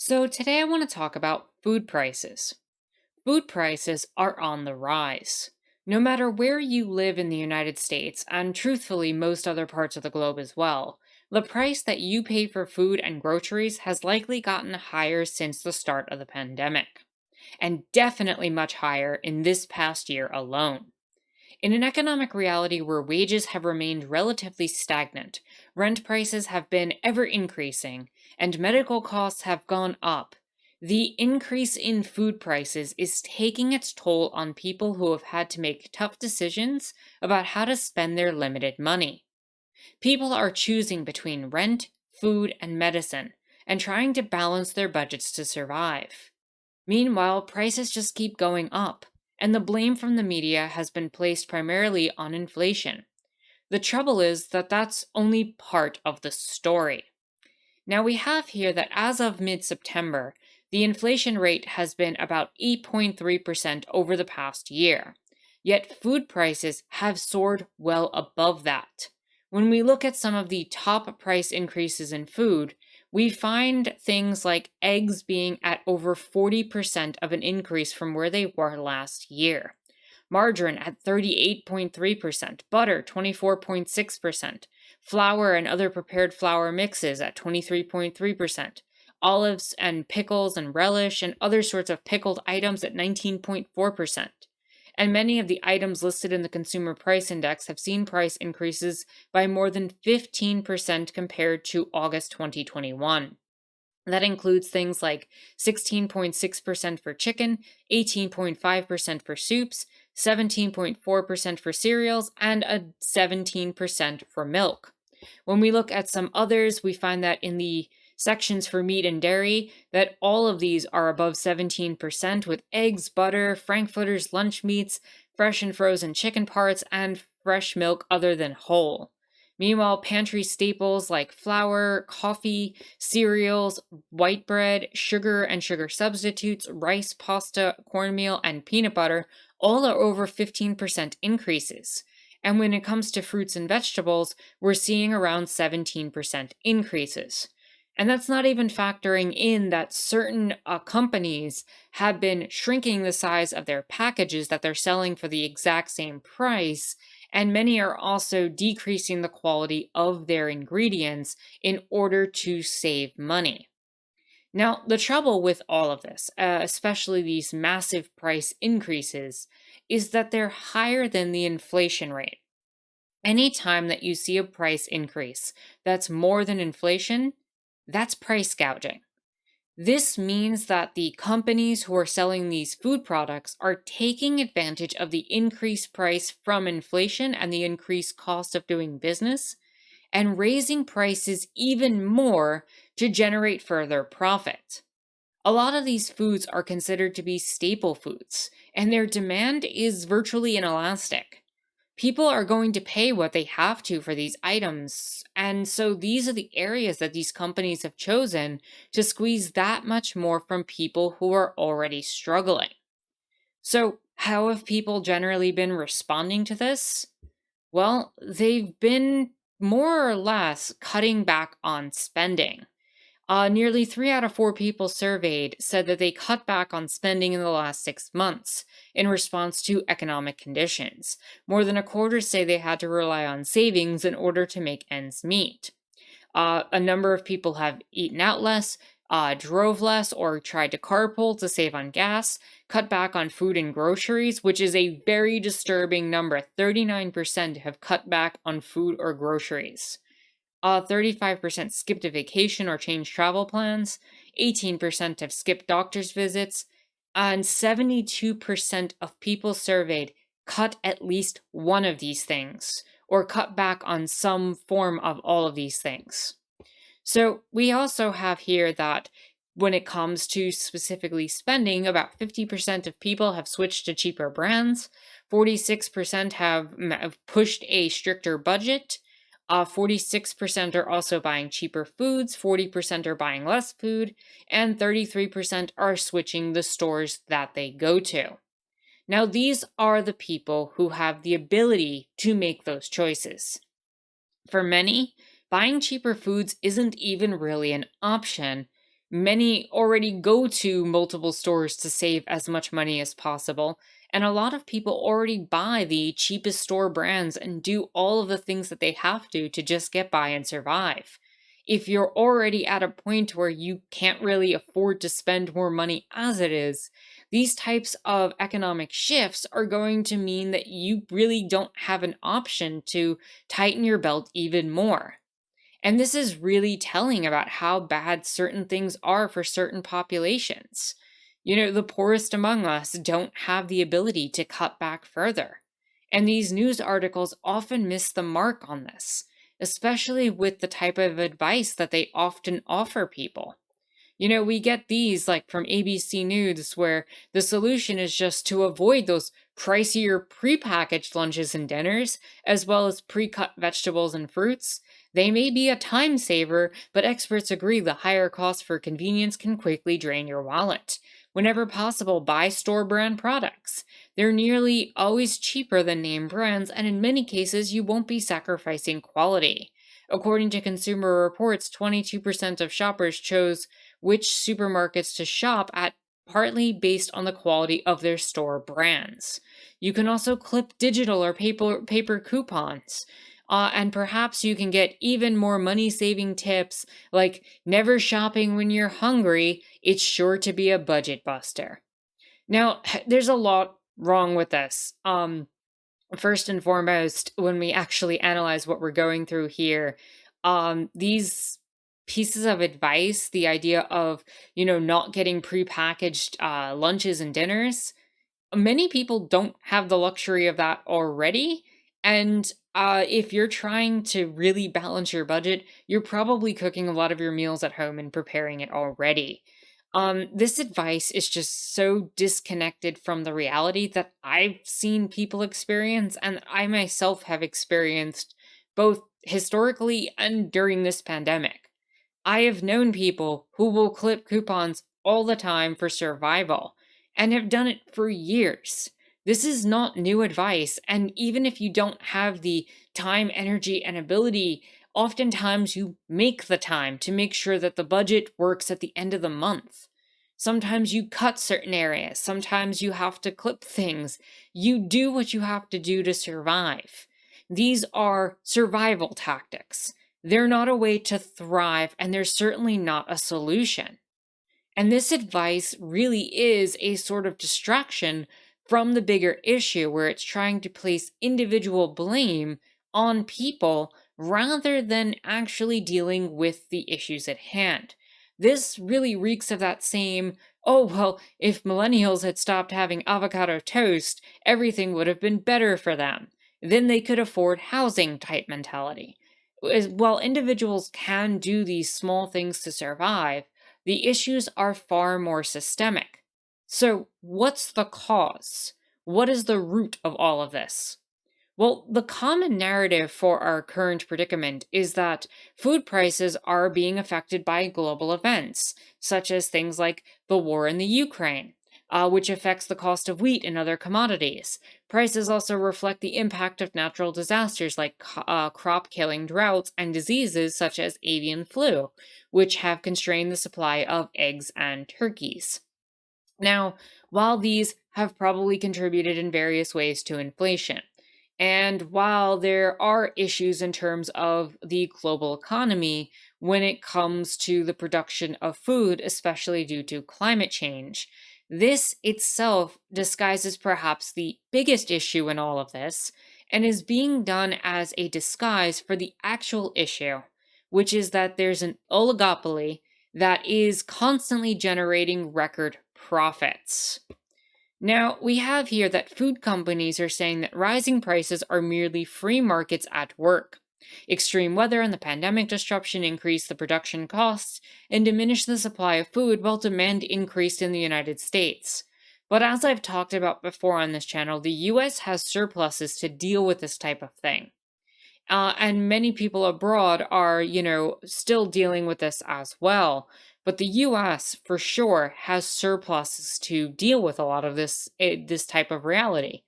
So, today I want to talk about food prices. Food prices are on the rise. No matter where you live in the United States, and truthfully, most other parts of the globe as well, the price that you pay for food and groceries has likely gotten higher since the start of the pandemic, and definitely much higher in this past year alone. In an economic reality where wages have remained relatively stagnant, rent prices have been ever increasing, and medical costs have gone up, the increase in food prices is taking its toll on people who have had to make tough decisions about how to spend their limited money. People are choosing between rent, food, and medicine, and trying to balance their budgets to survive. Meanwhile, prices just keep going up, and the blame from the media has been placed primarily on inflation. The trouble is that that's only part of the story. Now, we have here that as of mid September, the inflation rate has been about 8.3% over the past year. Yet, food prices have soared well above that. When we look at some of the top price increases in food, we find things like eggs being at over 40% of an increase from where they were last year, margarine at 38.3%, butter 24.6%, flour and other prepared flour mixes at 23.3%, olives and pickles and relish and other sorts of pickled items at 19.4%. And many of the items listed in the Consumer Price Index have seen price increases by more than 15% compared to August 2021. That includes things like 16.6% for chicken, 18.5% for soups, 17.4% for cereals, and a 17% for milk. When we look at some others, we find that in the sections for meat and dairy, that all of these are above 17%, with eggs, butter, frankfurters, lunch meats, fresh and frozen chicken parts, and fresh milk other than whole. Meanwhile, pantry staples like flour, coffee, cereals, white bread, sugar and sugar substitutes, rice, pasta, cornmeal, and peanut butter all are over 15% increases. And when it comes to fruits and vegetables, we're seeing around 17% increases. And that's not even factoring in that certain companies have been shrinking the size of their packages that they're selling for the exact same price, and many are also decreasing the quality of their ingredients in order to save money. Now, the trouble with all of this, especially these massive price increases, is that they're higher than the inflation rate. Anytime that you see a price increase that's more than inflation, that's price gouging. This means that the companies who are selling these food products are taking advantage of the increased price from inflation and the increased cost of doing business and raising prices even more to generate further profit. A lot of these foods are considered to be staple foods, and their demand is virtually inelastic. People are going to pay what they have to for these items, and so these are the areas that these companies have chosen to squeeze that much more from people who are already struggling. So, how have people generally been responding to this? Well, they've been more or less cutting back on spending. Nearly 3 out of 4 people surveyed said that they cut back on spending in the last 6 months in response to economic conditions. More than a quarter say they had to rely on savings in order to make ends meet. A number of people have eaten out less, drove less, or tried to carpool to save on gas, cut back on food and groceries, which is a very disturbing number. 39% have cut back on food or groceries. 35% skipped a vacation or changed travel plans, 18% have skipped doctor's visits, and 72% of people surveyed cut at least one of these things or cut back on some form of all of these things. So we also have here that when it comes to specifically spending, about 50% of people have switched to cheaper brands, 46% have pushed a stricter budget, 46% are also buying cheaper foods, 40% are buying less food, and 33% are switching the stores that they go to. Now, these are the people who have the ability to make those choices. For many, buying cheaper foods isn't even really an option Many already go to multiple stores to save as much money as possible, and a lot of people already buy the cheapest store brands and do all of the things that they have to just get by and survive. If you're already at a point where you can't really afford to spend more money as it is, these types of economic shifts are going to mean that you really don't have an option to tighten your belt even more. And this is really telling about how bad certain things are for certain populations. The poorest among us don't have the ability to cut back further. And these news articles often miss the mark on this, especially with the type of advice that they often offer people. We get these like from ABC News where the solution is just to avoid those pricier prepackaged lunches and dinners, as well as pre cut vegetables and fruits. They may be a time saver, but experts agree the higher cost for convenience can quickly drain your wallet. Whenever possible, buy store brand products. They're nearly always cheaper than name brands, and in many cases, you won't be sacrificing quality. According to Consumer Reports, 22% of shoppers chose which supermarkets to shop at, partly based on the quality of their store brands. You can also clip digital or paper coupons. And perhaps you can get even more money saving tips like never shopping when you're hungry. It's sure to be a budget buster. Now, there's a lot wrong with this. First and foremost, when we actually analyze what we're going through here, these pieces of advice, the idea of, not getting prepackaged lunches and dinners, many people don't have the luxury of that already. And if you're trying to really balance your budget, you're probably cooking a lot of your meals at home and preparing it already. This advice is just so disconnected from the reality that I've seen people experience, and I myself have experienced both historically and during this pandemic. I have known people who will clip coupons all the time for survival and have done it for years. This is not new advice, and even if you don't have the time, energy, and ability, oftentimes you make the time to make sure that the budget works at the end of the month. Sometimes you cut certain areas, sometimes you have to clip things. You do what you have to do to survive. These are survival tactics. They're not a way to thrive, and they're certainly not a solution. And this advice really is a sort of distraction from the bigger issue where it's trying to place individual blame on people rather than actually dealing with the issues at hand. This really reeks of that same, oh, well, if millennials had stopped having avocado toast, everything would have been better for them. Then they could afford housing type mentality. While individuals can do these small things to survive, the issues are far more systemic. So, what's the cause? What is the root of all of this? Well, the common narrative for our current predicament is that food prices are being affected by global events, such as things like the war in the Ukraine, which affects the cost of wheat and other commodities. Prices also reflect the impact of natural disasters like crop killing droughts and diseases such as avian flu, which have constrained the supply of eggs and turkeys. Now, while these have probably contributed in various ways to inflation, and while there are issues in terms of the global economy when it comes to the production of food, especially due to climate change, this itself disguises perhaps the biggest issue in all of this and is being done as a disguise for the actual issue, which is that there's an oligopoly that is constantly generating record profits. Now, we have here that food companies are saying that rising prices are merely free markets at work. Extreme weather and the pandemic disruption increased the production costs and diminished the supply of food while demand increased in the United States. But as I've talked about before on this channel, the US has surpluses to deal with this type of thing. And many people abroad are, still dealing with this as well. But the US, for sure, has surpluses to deal with a lot of this type of reality.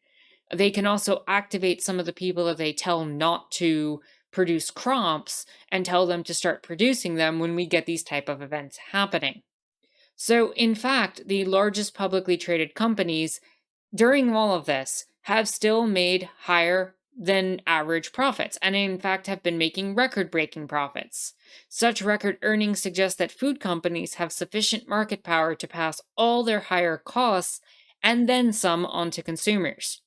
They can also activate some of the people that they tell not to produce crops and tell them to start producing them when we get these type of events happening. So, in fact, the largest publicly traded companies during all of this have still made higher than average profits, and in fact have been making record breaking profits. Such record earnings suggest that food companies have sufficient market power to pass all their higher costs and then some onto consumers.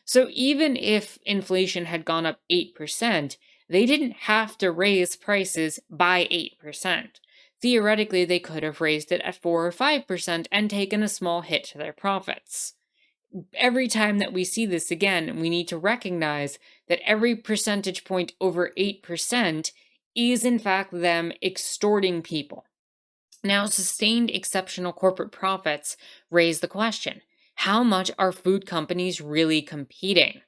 So even if inflation had gone up 8%, they didn't have to raise prices by 8%. Theoretically, they could have raised it at 4 or 5% and taken a small hit to their profits. Every time that we see this again, we need to recognize that every percentage point over 8% is in fact them extorting people. Now, sustained exceptional corporate profits raise the question, how much are food companies really competing?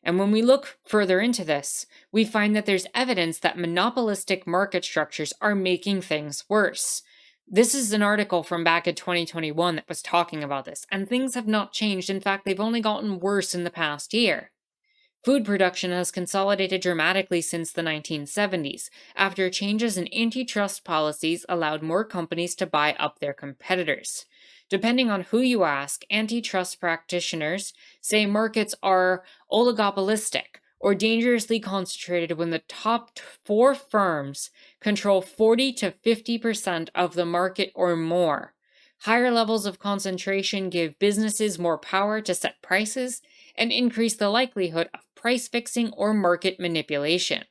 And when we look further into this, we find that there's evidence that monopolistic market structures are making things worse. This is an article from back in 2021 that was talking about this, and things have not changed. In fact, they've only gotten worse in the past year. Food production has consolidated dramatically since the 1970s, after changes in antitrust policies allowed more companies to buy up their competitors. Depending on who you ask, antitrust practitioners say markets are oligopolistic or dangerously concentrated when the top four firms control 40 to 50% of the market or more. Higher levels of concentration give businesses more power to set prices and increase the likelihood of price fixing or market manipulation.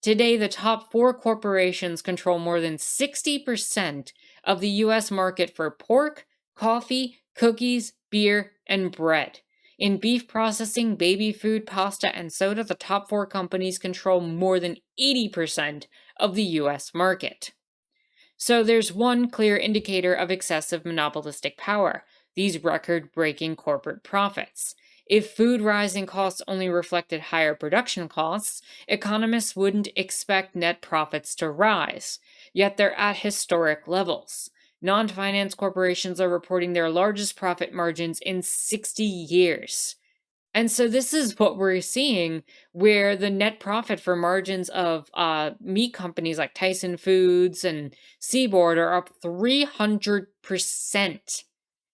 Today, the top four corporations control more than 60% of the US market for pork, coffee, cookies, beer, and bread. In beef processing, baby food, pasta, and soda, the top four companies control more than 80% of the US market. So there's one clear indicator of excessive monopolistic power, these record breaking corporate profits. If food rising costs only reflected higher production costs, economists wouldn't expect net profits to rise. Yet they're at historic levels. Non finance corporations are reporting their largest profit margins in 60 years. And so this is what we're seeing, where the net profit for margins of meat companies like Tyson Foods and Seaboard are up 300%.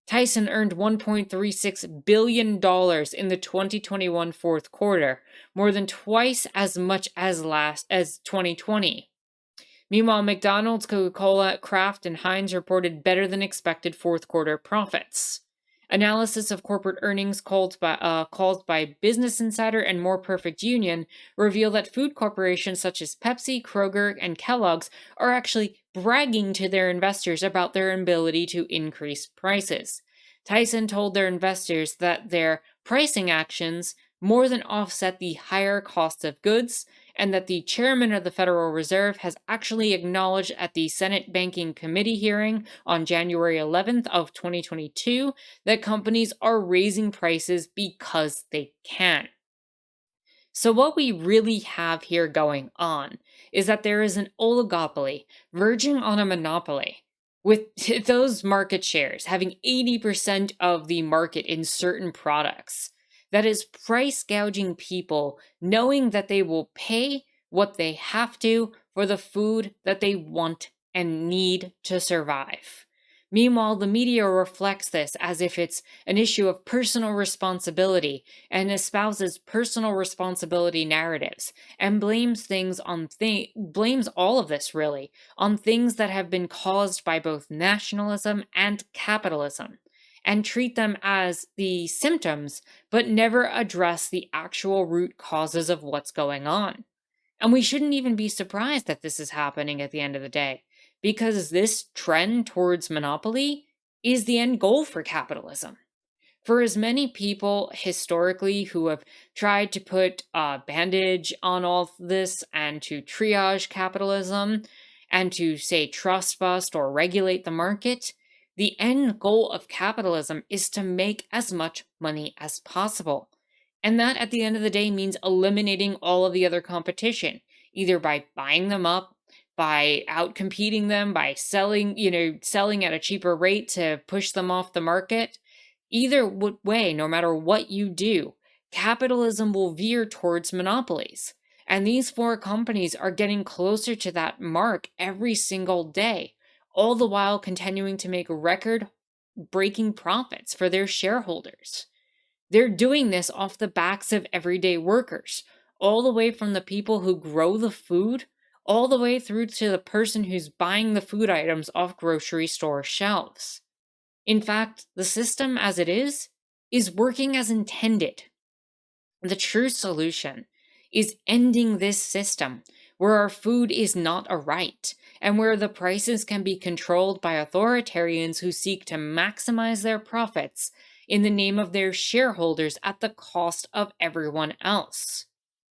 Tyson earned $1.36 billion in the 2021 fourth quarter, more than twice as much as 2020. Meanwhile, McDonald's, Coca-Cola, Kraft, and Heinz reported better than expected fourth quarter profits. Analysis of corporate earnings called by Business Insider and More Perfect Union reveal that food corporations such as Pepsi, Kroger, and Kellogg's are actually bragging to their investors about their ability to increase prices. Tyson told their investors that their pricing actions more than offset the higher cost of goods, and that the chairman of the Federal Reserve has actually acknowledged at the Senate Banking Committee hearing on January 11th of 2022 that companies are raising prices because they can. So what we really have here going on is that there is an oligopoly verging on a monopoly, with those market shares having 80% of the market in certain products. That is price gouging people, knowing that they will pay what they have to for the food that they want and need to survive. Meanwhile, the media reflects this as if it's an issue of personal responsibility and espouses personal responsibility narratives and blames all of this really on things that have been caused by both nationalism and capitalism, and treat them as the symptoms but never address the actual root causes of what's going on. And we shouldn't even be surprised that this is happening at the end of the day, because this trend towards monopoly is the end goal for capitalism. For as many people historically who have tried to put a bandage on all this and to triage capitalism and to say trust bust or regulate the market, the end goal of capitalism is to make as much money as possible. And that at the end of the day means eliminating all of the other competition, either by buying them up, by outcompeting them, by selling at a cheaper rate to push them off the market. Either way, no matter what you do, capitalism will veer towards monopolies. And these four companies are getting closer to that mark every single day. all the while continuing to make record breaking profits for their shareholders. They're doing this off the backs of everyday workers, all the way from the people who grow the food, all the way through to the person who's buying the food items off grocery store shelves. In fact, the system as it is working as intended. The true solution is ending this system where our food is not a right and where the prices can be controlled by authoritarians who seek to maximize their profits in the name of their shareholders at the cost of everyone else.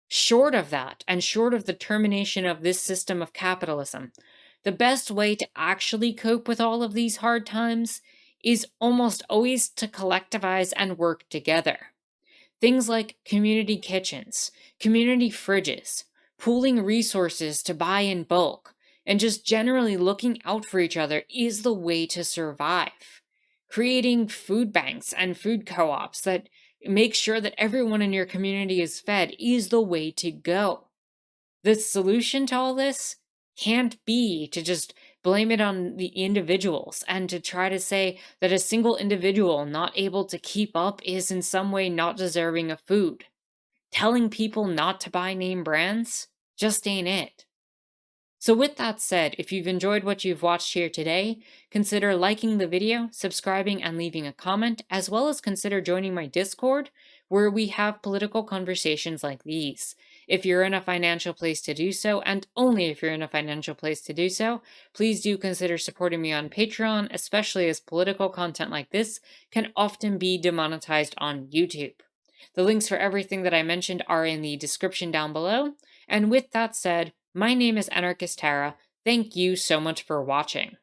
Short of that, and short of the termination of this system of capitalism, the best way to actually cope with all of these hard times is almost always to collectivize and work together. Things like community kitchens, community fridges, pooling resources to buy in bulk, and just generally looking out for each other is the way to survive. Creating food banks and food co ops that make sure that everyone in your community is fed is the way to go. The solution to all this can't be to just blame it on the individuals and to try to say that a single individual not able to keep up is in some way not deserving of food. Telling people not to buy name brands just ain't it. So, with that said, if you've enjoyed what you've watched here today, consider liking the video, subscribing, and leaving a comment, as well as consider joining my Discord, where we have political conversations like these. If you're in a financial place to do so, and only if you're in a financial place to do so, please do consider supporting me on Patreon, especially as political content like this can often be demonetized on YouTube. The links for everything that I mentioned are in the description down below. And with that said, my name is Anarchist Tara. Thank you so much for watching.